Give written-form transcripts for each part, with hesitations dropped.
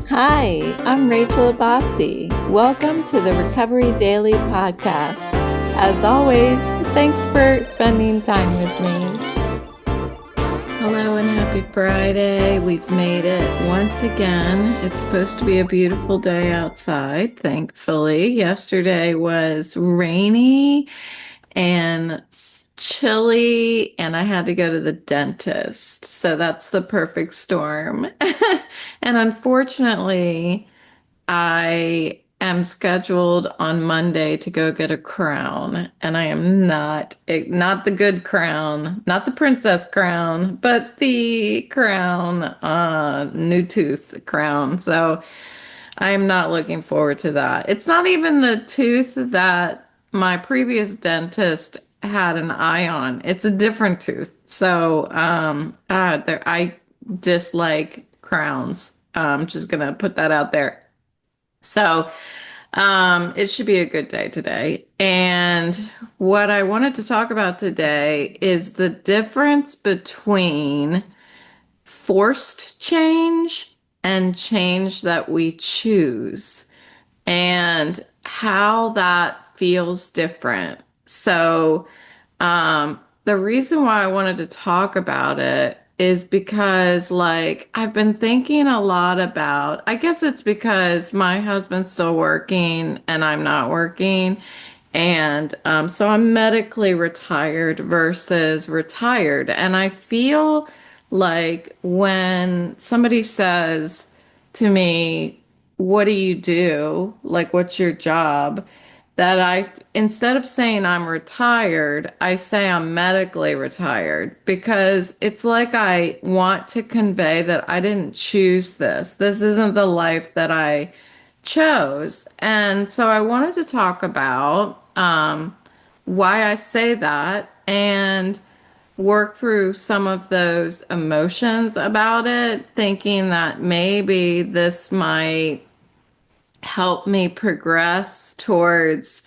Hi, I'm Rachel Abbasi. Welcome to the Recovery Daily Podcast. As always, thanks for spending time with me. Hello and happy Friday. We've made it once again. It's supposed to be a beautiful day outside, thankfully. Yesterday was rainy and chilly, and I had to go to the dentist. So that's the perfect storm. And unfortunately, I am scheduled on Monday to go get a crown, and I am not the good crown, not the princess crown, but the crown, new tooth crown. So I am not looking forward to that. It's not even the tooth that my previous dentist had an eye on. It's a different tooth. So, I dislike crowns. I'm just gonna put that out there. So, it should be a good day today. And what I wanted to talk about today is the difference between forced change and change that we choose and how that feels different. So, the reason why I wanted to talk about it is because, like, I've been thinking a lot about, I guess it's because my husband's still working and I'm not working. And so I'm medically retired versus retired. And I feel like when somebody says to me, "What do you do? Like, what's your job?" that instead of saying I'm retired, I say I'm medically retired because it's like I want to convey that I didn't choose this. This isn't the life that I chose. And so I wanted to talk about why I say that and work through some of those emotions about it, thinking that maybe this might help me progress towards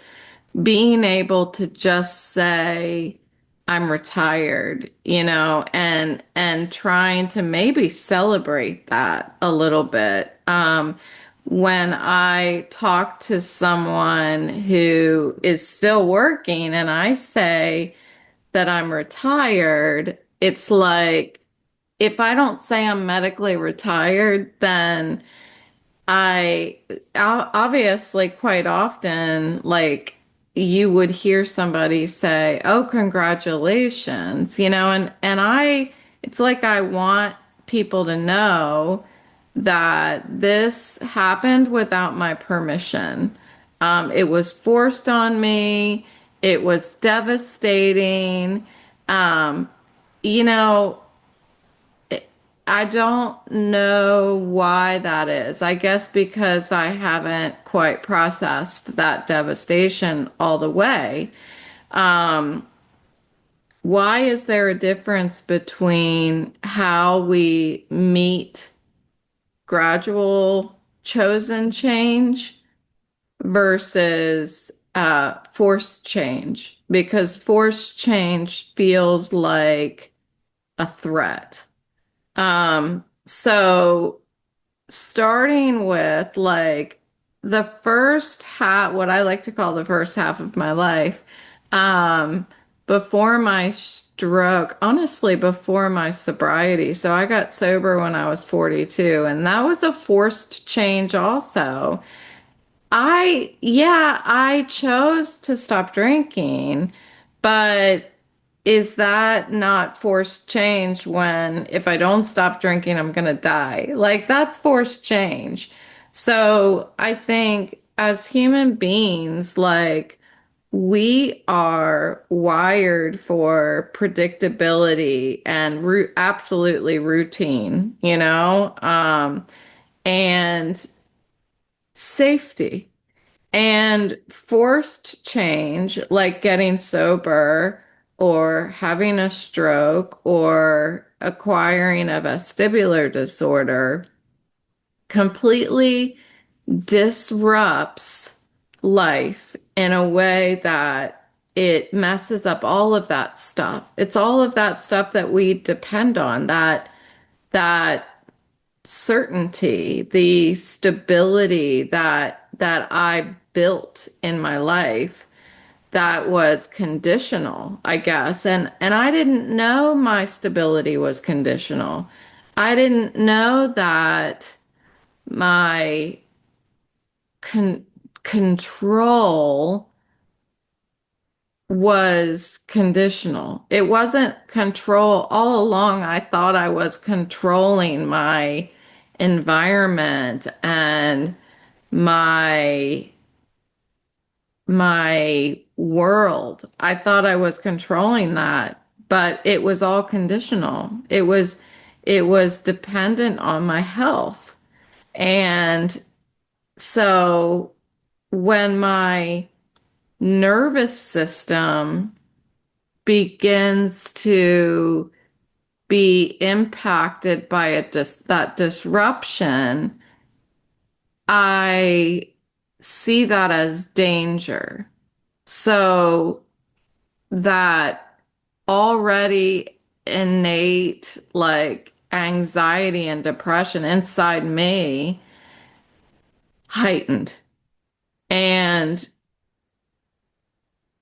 being able to just say I'm retired, and trying to maybe celebrate that a little bit. When I talk to someone who is still working and I say that I'm retired, it's like if I don't say I'm medically retired, then obviously quite often, like you would hear somebody say, "Oh, congratulations," it's like I want people to know that this happened without my permission. It was forced on me. It was devastating. Um, you know, I don't know why that is. I guess because I haven't quite processed that devastation all the way. Um, why is there a difference between how we meet gradual chosen change versus forced change? Because forced change feels like a threat. So starting with like the first half, what I like to call the first half of my life, um, before my stroke, honestly, before my sobriety. So I got sober when I was 42, and that was a forced change also. I chose to stop drinking, but is that not forced change when if I don't stop drinking, I'm going to die? Like, that's forced change. So I think as human beings, like, we are wired for predictability and absolutely routine, and safety. And forced change, like getting sober or having a stroke or acquiring a vestibular disorder, completely disrupts life in a way that it messes up all of that stuff. It's all of that stuff that we depend on, that certainty, the stability that I built in my life that was conditional, I guess. And I didn't know my stability was conditional. I didn't know that my con control was conditional. It wasn't control. All along, I thought I was controlling my environment and my my world. I thought I was controlling that, but it was all conditional. It was dependent on my health. And so when my nervous system begins to be impacted by that disruption, I see that as danger. So that already innate like anxiety and depression inside me heightened. And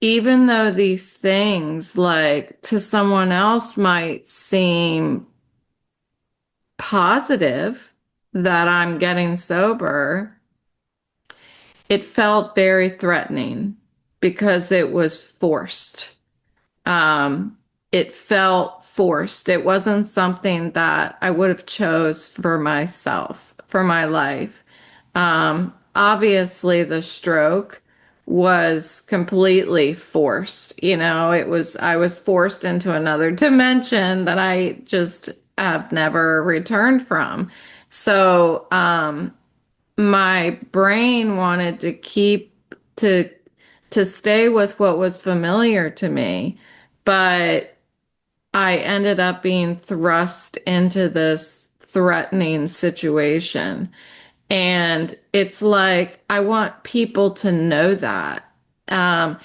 even though these things like to someone else might seem positive that I'm getting sober, it felt very threatening because it was forced. Um, it felt forced. It wasn't something that I would have chose for myself, for my life. Obviously, the stroke was completely forced. I was forced into another dimension that I just have never returned from. So, my brain wanted to to stay with what was familiar to me, but I ended up being thrust into this threatening situation. And it's like, I want people to know that. Um,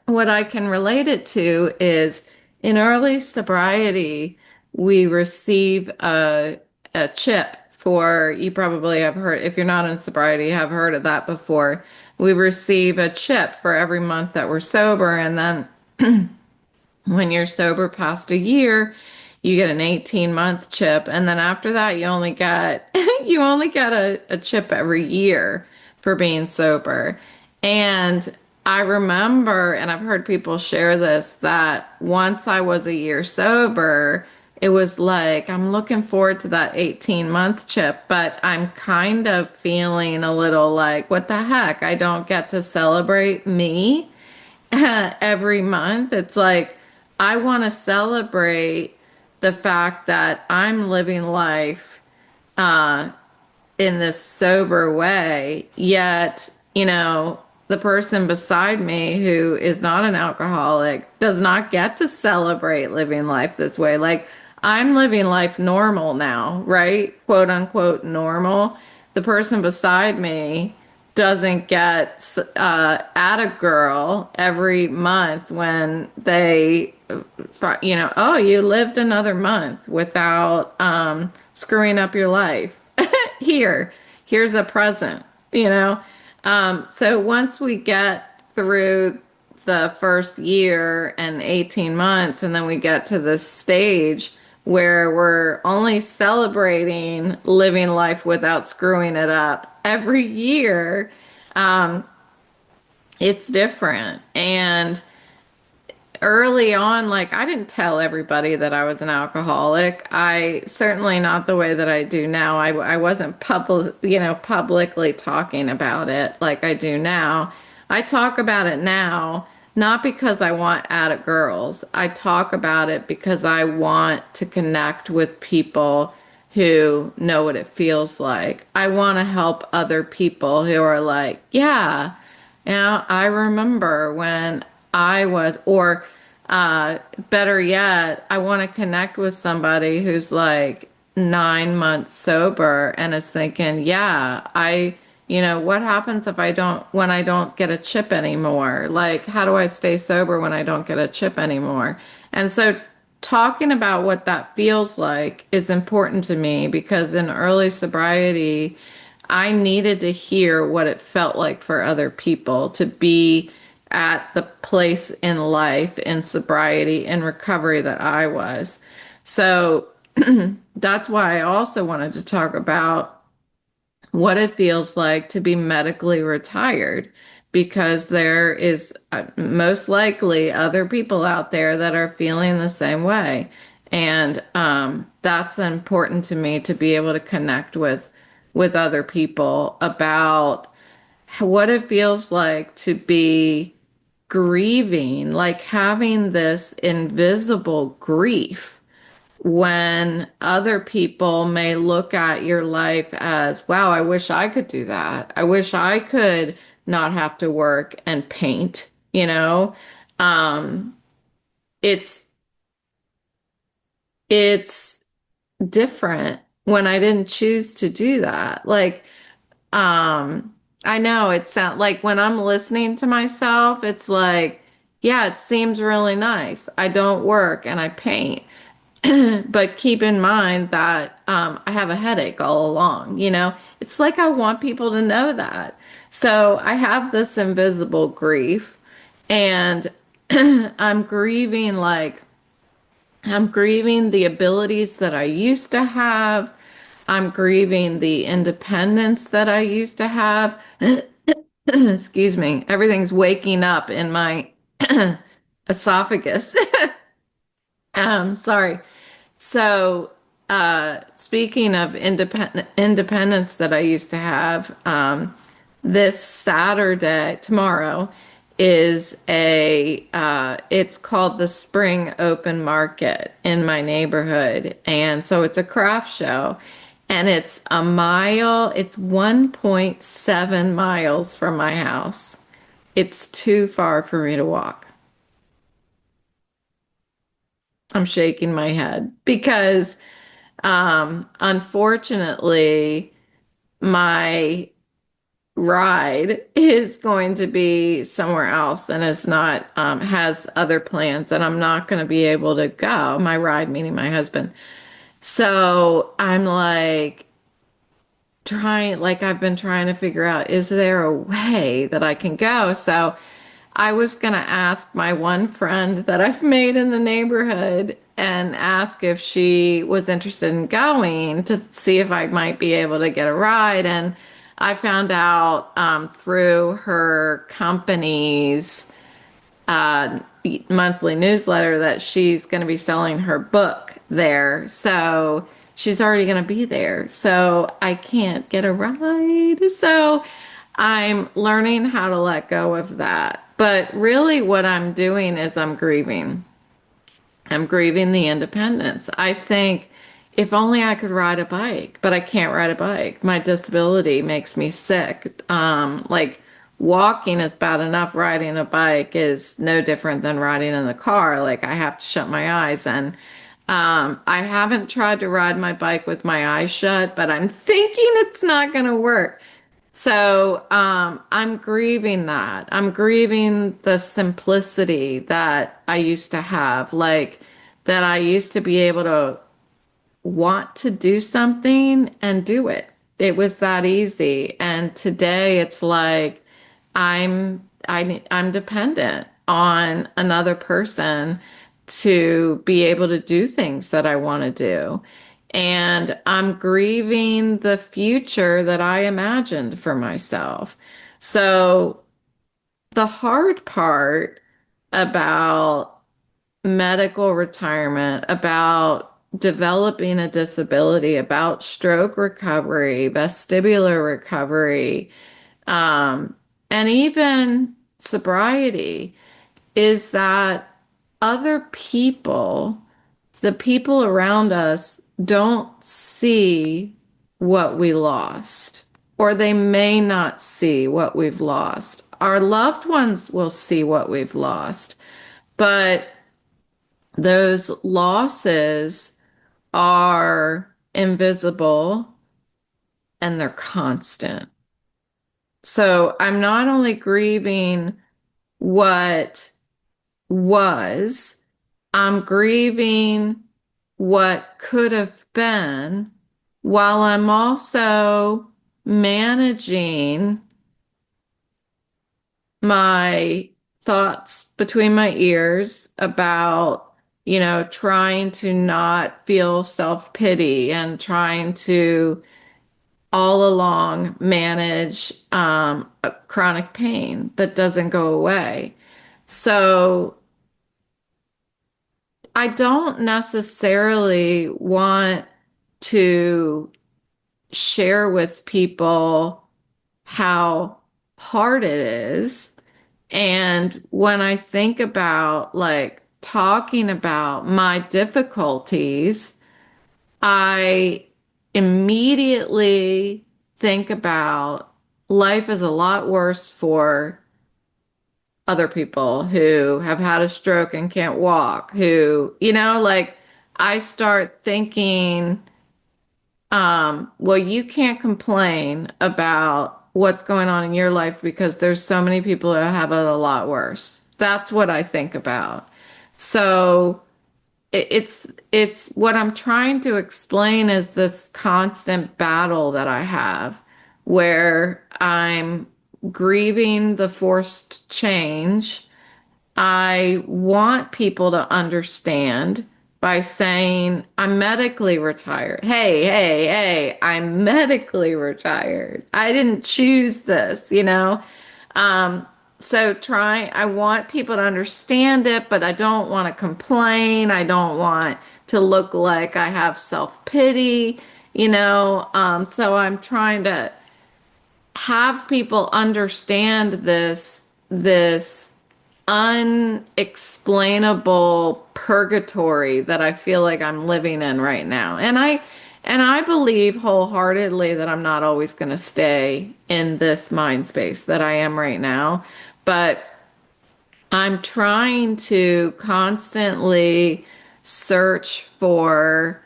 what I can relate it to is in early sobriety, we receive a chip for, you probably have heard, if you're not in sobriety, have heard of that before. We receive a chip for every month that we're sober. And then when you're sober past a year, you get an 18-month chip. And then after that, you only get you only get a chip every year for being sober. And I remember, and I've heard people share this, that once I was a year sober, it was like, I'm looking forward to that 18-month chip, but I'm kind of feeling a little like, what the heck? I don't get to celebrate me every month. It's like, I want to celebrate the fact that I'm living life uh, in this sober way, yet, the person beside me who is not an alcoholic does not get to celebrate living life this way. Like, I'm living life normal now, right? Quote unquote normal. The person beside me doesn't get at a girl every month when they, oh, you lived another month without screwing up your life. Here's a present, so once we get through the first year and 18 months, and then we get to this stage where we're only celebrating living life without screwing it up every year, um, it's different. And early on, like, I didn't tell everybody that I was an alcoholic. I certainly not the way that I do now. I wasn't publicly talking about it like I do now. I talk about it now, not because I want addict girls. I talk about it because I want to connect with people who know what it feels like. I want to help other people who are like, yeah, I remember when I was, or better yet, I want to connect with somebody who's like 9 months sober and is thinking, yeah, what happens if when I don't get a chip anymore? Like, how do I stay sober when I don't get a chip anymore? And so talking about what that feels like is important to me because in early sobriety, I needed to hear what it felt like for other people to be at the place in life, in sobriety, in recovery that I was. So that's why I also wanted to talk about what it feels like to be medically retired because there is most likely other people out there that are feeling the same way. And that's important to me to be able to connect with other people about what it feels like to be grieving, like having this invisible grief when other people may look at your life as, wow, I wish I could do that. I wish I could not have to work and paint, you know? Um, it's it's different when I didn't choose to do that. Like, I know it sounds like when I'm listening to myself, it's like, yeah, it seems really nice. I don't work and I paint. But keep in mind that I have a headache all along. It's like I want people to know that. So I have this invisible grief, and I'm grieving I'm grieving the abilities that I used to have. I'm grieving the independence that I used to have. Excuse me, everything's waking up in my esophagus. Sorry. So, speaking of independence that I used to have, this Saturday, tomorrow, is it's called the Spring Open Market in my neighborhood. And so it's a craft show and it's 1.7 miles from my house. It's too far for me to walk. I'm shaking my head because unfortunately, my ride is going to be somewhere else and is not, has other plans, and I'm not going to be able to go. My ride, meaning my husband. So I'm I've been trying to figure out, is there a way that I can go? So I was going to ask my one friend that I've made in the neighborhood and ask if she was interested in going to see if I might be able to get a ride. And I found out through her company's uh, monthly newsletter that she's going to be selling her book there. So she's already going to be there. So I can't get a ride. So I'm learning how to let go of that. But really, what I'm doing is I'm grieving. I'm grieving the independence. I think if only I could ride a bike, but I can't ride a bike. My disability makes me sick. Like walking is bad enough. Riding a bike is no different than riding in the car. Like I have to shut my eyes. And I haven't tried to ride my bike with my eyes shut, but I'm thinking it's not going to work. So I'm grieving that. I'm grieving the simplicity that I used to have, like that I used to be able to want to do something and do it. It was that easy. And today it's like I'm dependent on another person to be able to do things that I want to do. And I'm grieving the future that I imagined for myself. So the hard part about medical retirement, about developing a disability, about stroke recovery, vestibular recovery, um, and even sobriety is that other people, the people around us, don't see what we lost, or they may not see what we've lost. Our loved ones will see what we've lost, but those losses are invisible and they're constant. So I'm not only grieving what was, I'm grieving what could have been while I'm also managing my thoughts between my ears about, trying to not feel self-pity and trying to all along manage a chronic pain that doesn't go away. So I don't necessarily want to share with people how hard it is. And when I think about like talking about my difficulties, I immediately think about life is a lot worse for other people who have had a stroke and can't walk, who, like I start thinking, well, you can't complain about what's going on in your life because there's so many people who have it a lot worse. That's what I think about. So it's what I'm trying to explain is this constant battle that I have where I'm grieving the forced change. I want people to understand by saying, I'm medically retired. Hey, hey, hey, I'm medically retired. I didn't choose this. Um, I want people to understand it, but I don't want to complain. I don't want to look like I have self-pity. So I'm trying to have people understand this unexplainable purgatory that I feel like I'm living in right now. And I believe wholeheartedly that I'm not always going to stay in this mind space that I am right now, but I'm trying to constantly search for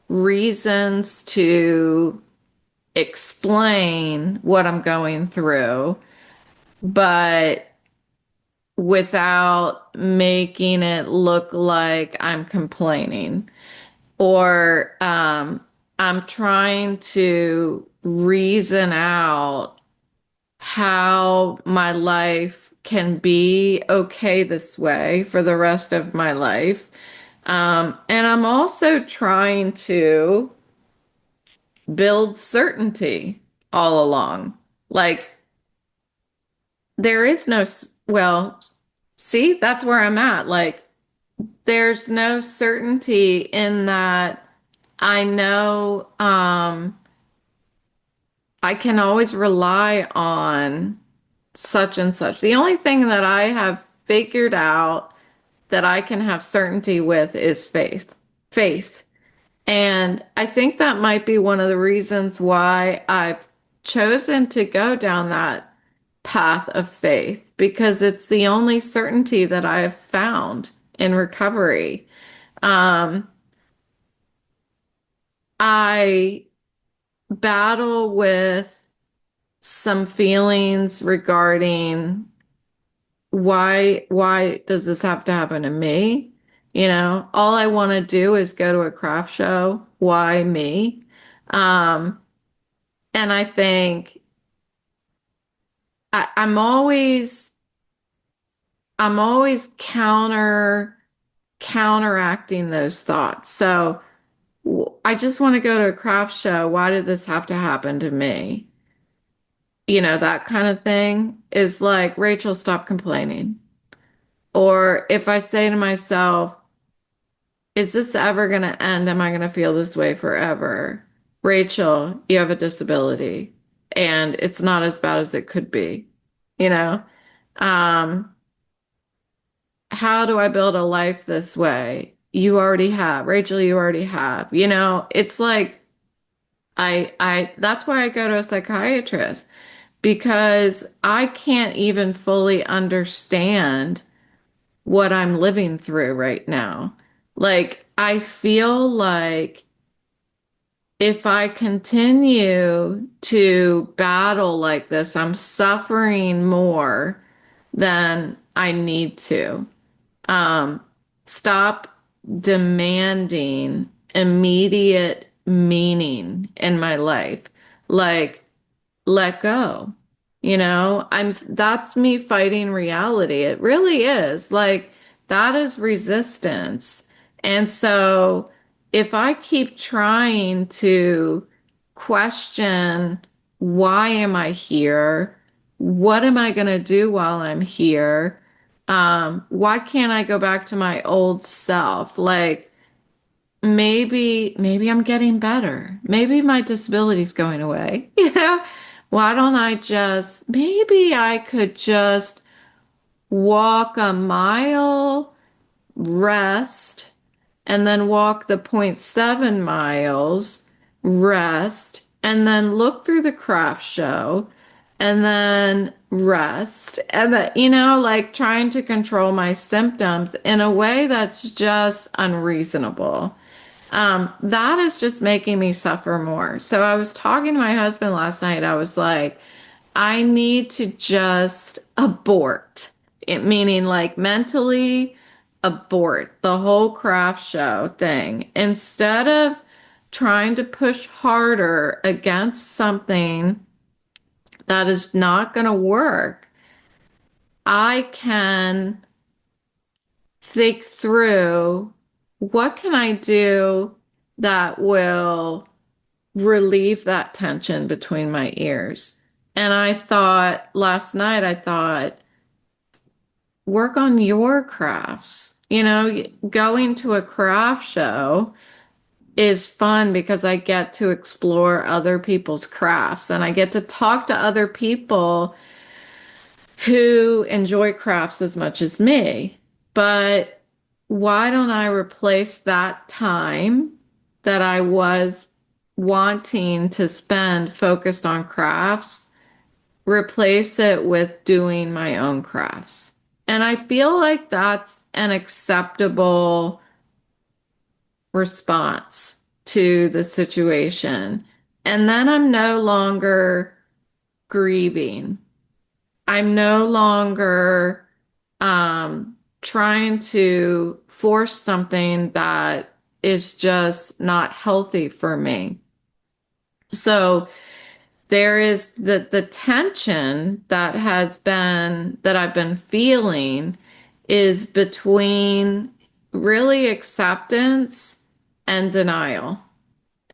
reasons to explain what I'm going through, but without making it look like I'm complaining or I'm trying to reason out how my life can be okay this way for the rest of my life. And I'm also trying to build certainty all along. Like, there is no, well, see, that's where I'm at. Like, there's no certainty in that I know I can always rely on such and such. The only thing that I have figured out that I can have certainty with is faith. Faith. And I think that might be one of the reasons why I've chosen to go down that path of faith because it's the only certainty that I have found in recovery. Um, I battle with some feelings regarding why does this have to happen to me? All I want to do is go to a craft show. Why me? Um, and I think I'm always counteracting those thoughts. So I just want to go to a craft show. Why did this have to happen to me? That kind of thing is like, Rachel, stop complaining. Or if I say to myself, is this ever going to end? Am I going to feel this way forever? Rachel, you have a disability and it's not as bad as it could be. You know, um, how do I build a life this way? You already have. Rachel, you already have. It's like that's why I go to a psychiatrist because I can't even fully understand what I'm living through right now. Like, I feel like if I continue to battle like this, I'm suffering more than I need to. Um, Stop demanding immediate meaning in my life. Like, let go. That's me fighting reality. It really is. Like, that is resistance. And so if I keep trying to question, why am I here? What am I going to do while I'm here? Why can't I go back to my old self? Like, maybe I'm getting better. Maybe my disability's going away. Why don't maybe I could just walk a mile, rest, and then walk the point 0.7 miles, rest, and then look through the craft show, and then rest. And like trying to control my symptoms in a way that's just unreasonable. That is just making me suffer more. So I was talking to my husband last night. I was like, I need to just abort it, meaning like mentally abort the whole craft show thing instead of trying to push harder against something that is not going to work. I can think through, what can I do that will relieve that tension between my ears? And last night, I thought, work on your crafts. Going to a craft show is fun because I get to explore other people's crafts and I get to talk to other people who enjoy crafts as much as me. But why don't I replace that time that I was wanting to spend focused on crafts, replace it with doing my own crafts? And I feel like that's an acceptable response to the situation. And then I'm no longer grieving. I'm no longer trying to force something that is just not healthy for me. So there is the tension that I've been feeling is between really acceptance and denial.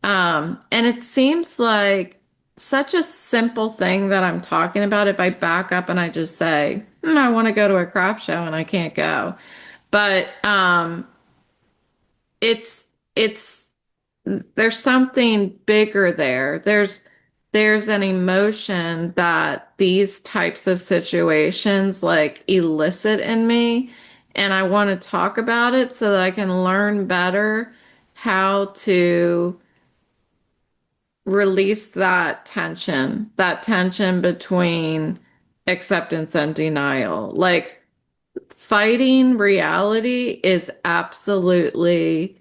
And it seems like such a simple thing that I'm talking about if I back up and I just say, I want to go to a craft show and I can't go. But it's it's there's something bigger there. There's an emotion that these types of situations like elicit in me, and I want to talk about it so that I can learn better how to release that tension between acceptance and denial. Like, fighting reality is absolutely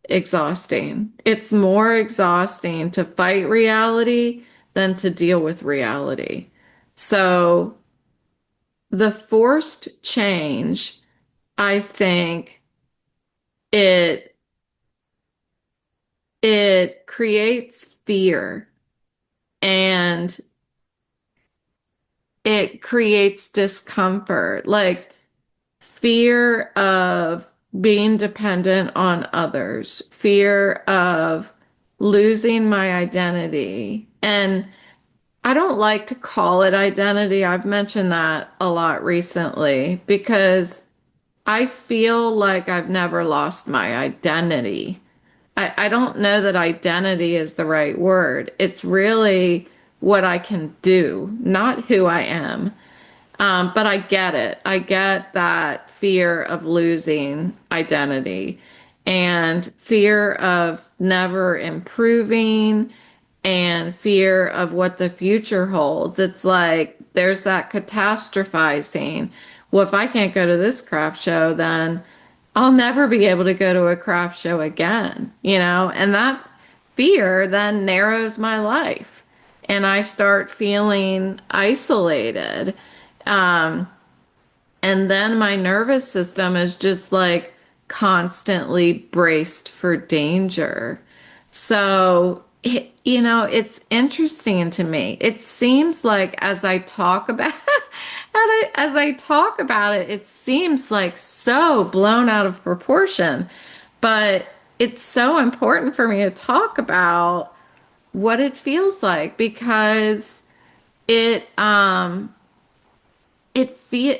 exhausting. It's more exhausting to fight reality than to deal with reality. So the forced change, I think it it creates fear and it creates discomfort, like fear of being dependent on others, fear of losing my identity. And I don't like to call it identity. I've mentioned that a lot recently because I feel like I've never lost my identity. I don't know that identity is the right word. It's really what I can do, not who I am. But I get it. I get that fear of losing identity and fear of never improving and fear of what the future holds. It's like there's that catastrophizing. Well, if I can't go to this craft show, then I'll never be able to go to a craft show again, and that fear then narrows my life and I start feeling isolated. Um, and then my nervous system is just like constantly braced for danger. So, it's interesting to me. It seems like as I talk about as I talk about it, it seems like so blown out of proportion. But it's so important for me to talk about what it feels like because it it feel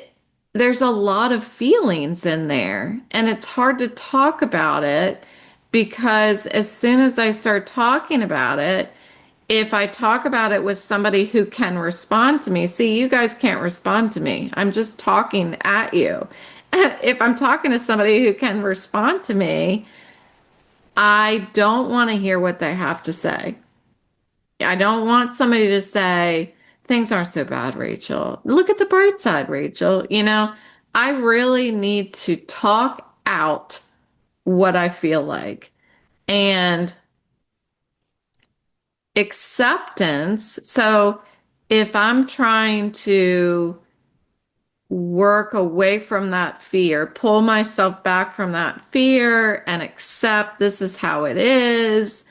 there's a lot of feelings in there and it's hard to talk about it because as soon as I start talking about it, if I talk about it with somebody who can respond to me, see, you guys can't respond to me. I'm just talking at you. If I'm talking to somebody who can respond to me, I don't want to hear what they have to say. I don't want somebody to say, things aren't so bad, Rachel. Look at the bright side, Rachel. I really need to talk out what I feel like. And acceptance. So if I'm trying to work away from that fear, pull myself back from that fear and accept this is how it is.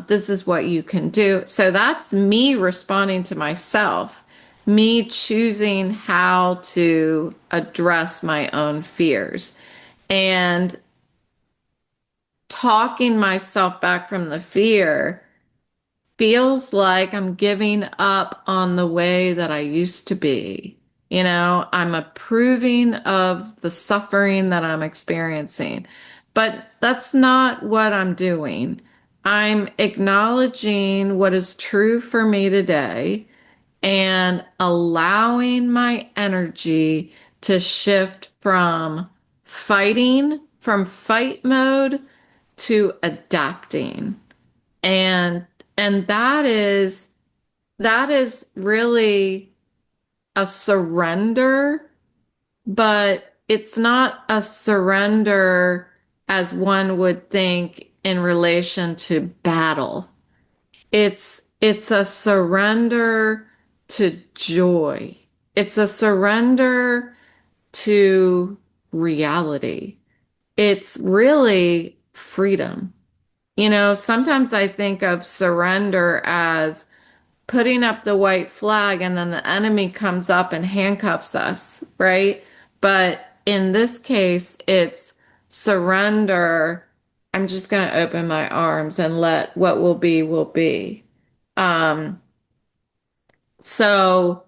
This is what you can do. So that's me responding to myself, me choosing how to address my own fears and talking myself back from the fear feels like I'm giving up on the way that I used to be. I'm approving of the suffering that I'm experiencing, but that's not what I'm doing. I'm acknowledging what is true for me today and allowing my energy to shift from fight mode to adapting. And and that is really a surrender, but it's not a surrender as one would think in relation to battle. It's a surrender to joy. It's a surrender to reality. It's really freedom. Sometimes I think of surrender as putting up the white flag and then the enemy comes up and handcuffs us, right? But in this case, it's surrender. I'm just going to open my arms and let what will be will be. Um, so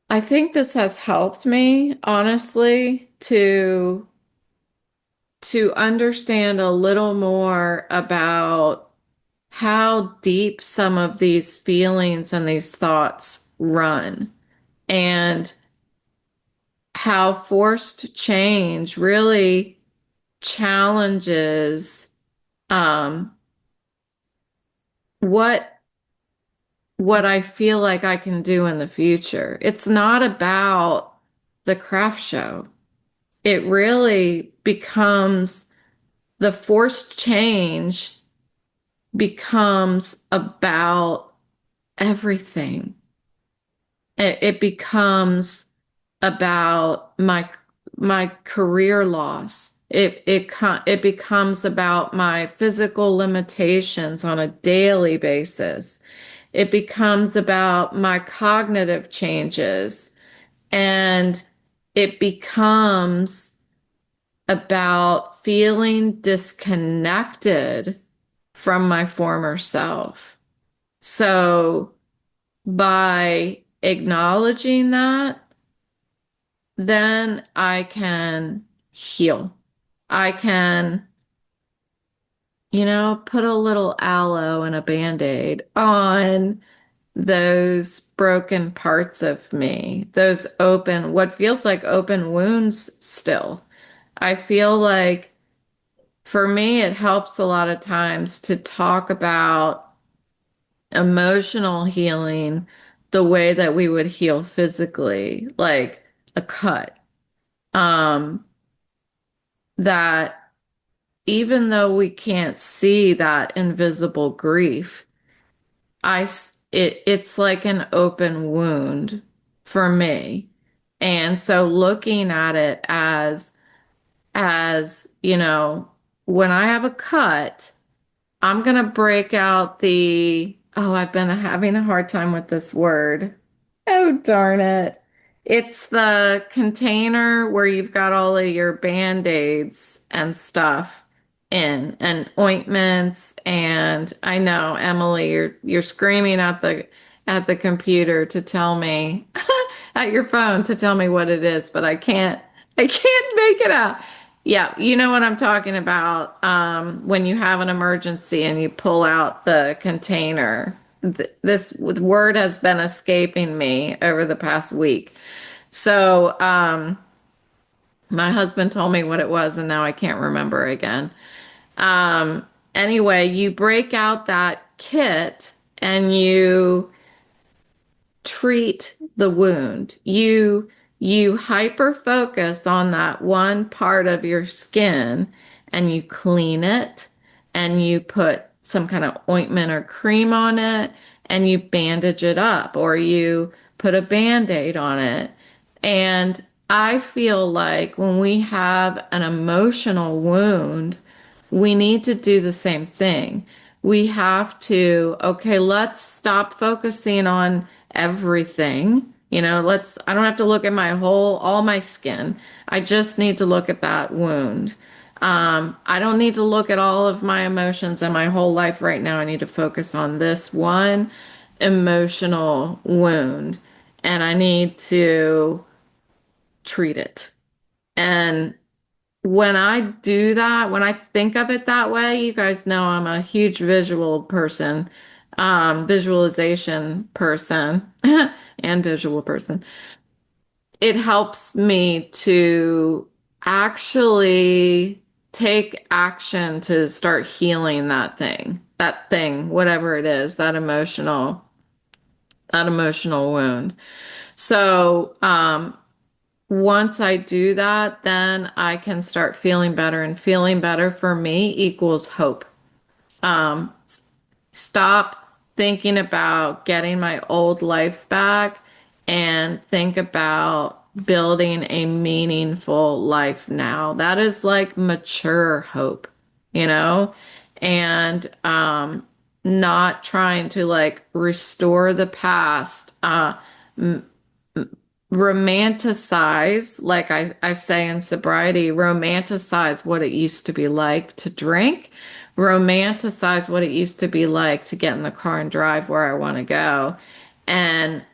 I think this has helped me, honestly, to understand a little more about how deep some of these feelings and these thoughts run and how forced change really challenges um, what what I feel like I can do in the future. It's not about the craft show. It really becomes the forced change becomes about everything. It becomes about my career loss. It becomes about my physical limitations on a daily basis. It becomes about my cognitive changes, and it becomes about feeling disconnected from my former self. So by acknowledging that, then I can heal. I can, put a little aloe and a band-aid on those broken parts of me, those what feels like open wounds still. I feel like for me, it helps a lot of times to talk about emotional healing the way that we would heal physically, like a cut. Um, that even though we can't see that invisible grief, it's like an open wound for me. And so looking at it as as, when I have a cut, I'm going to break out I've been having a hard time with this word. Oh, darn it. It's the container where you've got all of your Band-Aids and stuff in and ointments. And I know, Emily, you're screaming at the computer to tell me at your phone to tell me what it is, but I can't make it out. Yeah, you know what I'm talking about. When you have an emergency and you pull out the container. This word has been escaping me over the past week. So, my husband told me what it was, and now I can't remember again. Um, anyway, you break out that kit and you treat the wound. You hyper focus on that one part of your skin and you clean it and you put some kind of ointment or cream on it and you bandage it up or you put a band-aid on it. And I feel like when we have an emotional wound, we need to do the same thing. We have to, okay, let's stop focusing on everything. I don't have to look at all my skin. I just need to look at that wound. I don't need to look at all of my emotions and my whole life right now. I need to focus on this one emotional wound and I need to treat it. And when I do that, when I think of it that way, you guys know I'm a huge visual person, visualization person, and visual person. It helps me to actually take action to start healing that thing, whatever it is, that emotional wound. So, once I do that, then I can start feeling better, and feeling better for me equals hope. Um, Stop thinking about getting my old life back and think about building a meaningful life now. That is like mature hope, you know? And not trying to like restore the past. Romanticize, like I say in sobriety, romanticize what it used to be like to drink, romanticize what it used to be like to get in the car and drive where I want to go, and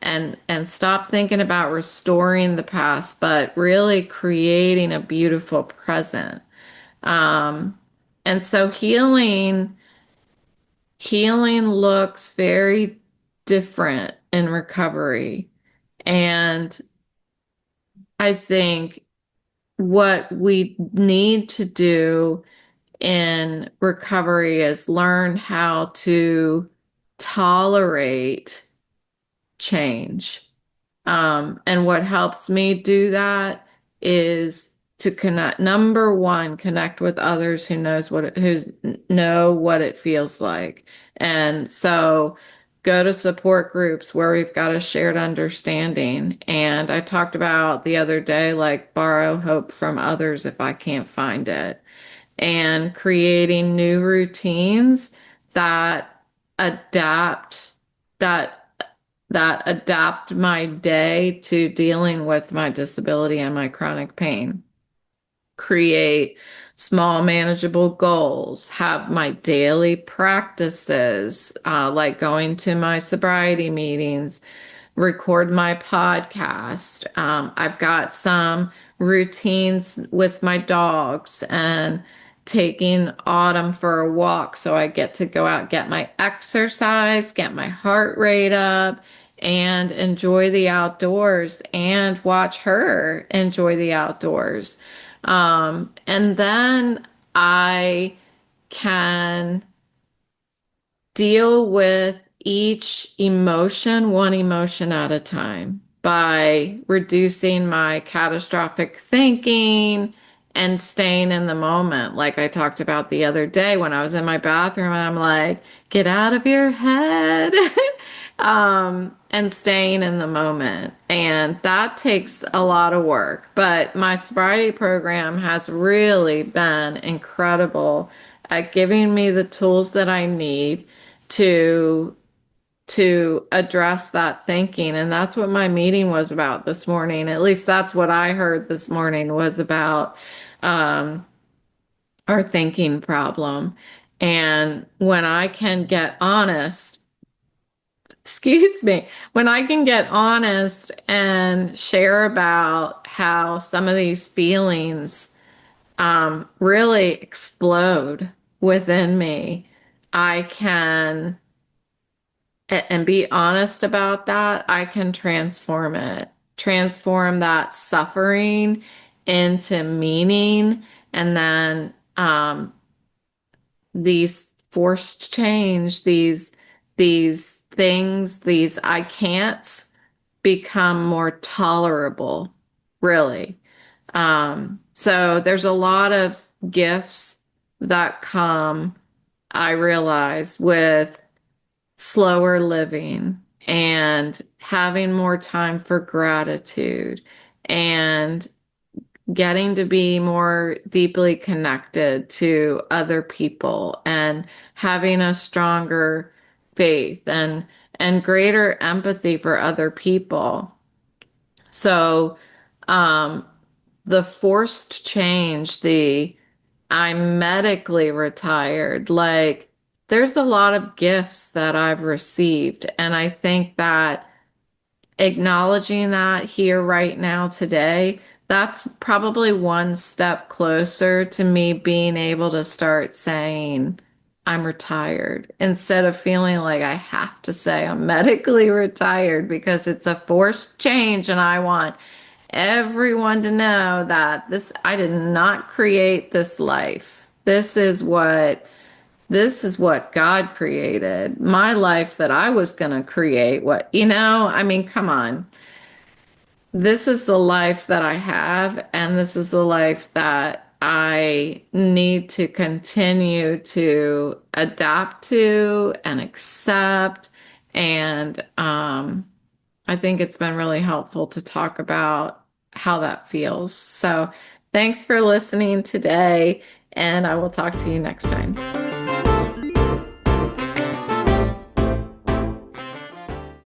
stop thinking about restoring the past, but really creating a beautiful present. Um, and so healing looks very different in recovery. And I think what we need to do in recovery is learn how to tolerate change. And what helps me do that is to connect, number one, connect with others who know what it feels like. And so go to support groups where we've got a shared understanding. And I talked about the other day, like borrow hope from others if I can't find it, and creating new routines that adapt that adapt my day to dealing with my disability and my chronic pain. Create small manageable goals, have my daily practices, like going to my sobriety meetings, record my podcast. I've got some routines with my dogs and taking Autumn for a walk so I get to go out, get my exercise, get my heart rate up, and enjoy the outdoors and watch her enjoy the outdoors. And then I can deal with each emotion, one emotion at a time, by reducing my catastrophic thinking and staying in the moment. Like I talked about the other day when I was in my bathroom and I'm like, get out of your head. and staying in the moment. And that takes a lot of work. But my sobriety program has really been incredible at giving me the tools that I need to address that thinking. And that's what my meeting was about this morning. At least that's what I heard this morning was about our thinking problem. And when I can get honest, excuse me, when I can get honest and share about how some of these feelings really explode within me, I can, and be honest about that, I can transform it, transform that suffering into meaning, and then these forced change, these things, these I can'ts become more tolerable, really. So there's a lot of gifts that come, I realize, with slower living and having more time for gratitude and getting to be more deeply connected to other people and having a stronger faith and greater empathy for other people. So the forced change, the I'm medically retired, like there's a lot of gifts that I've received. And I think that acknowledging that here right now today, that's probably one step closer to me being able to start saying I'm retired instead of feeling like I have to say I'm medically retired because it's a forced change and I want everyone to know that I did not create this life. This is what God created. My life that I was going to create. I mean, come on. This is the life that I have, and this is the life that I need to continue to adapt to and accept. And I think it's been really helpful to talk about how that feels. So thanks for listening today, and I will talk to you next time.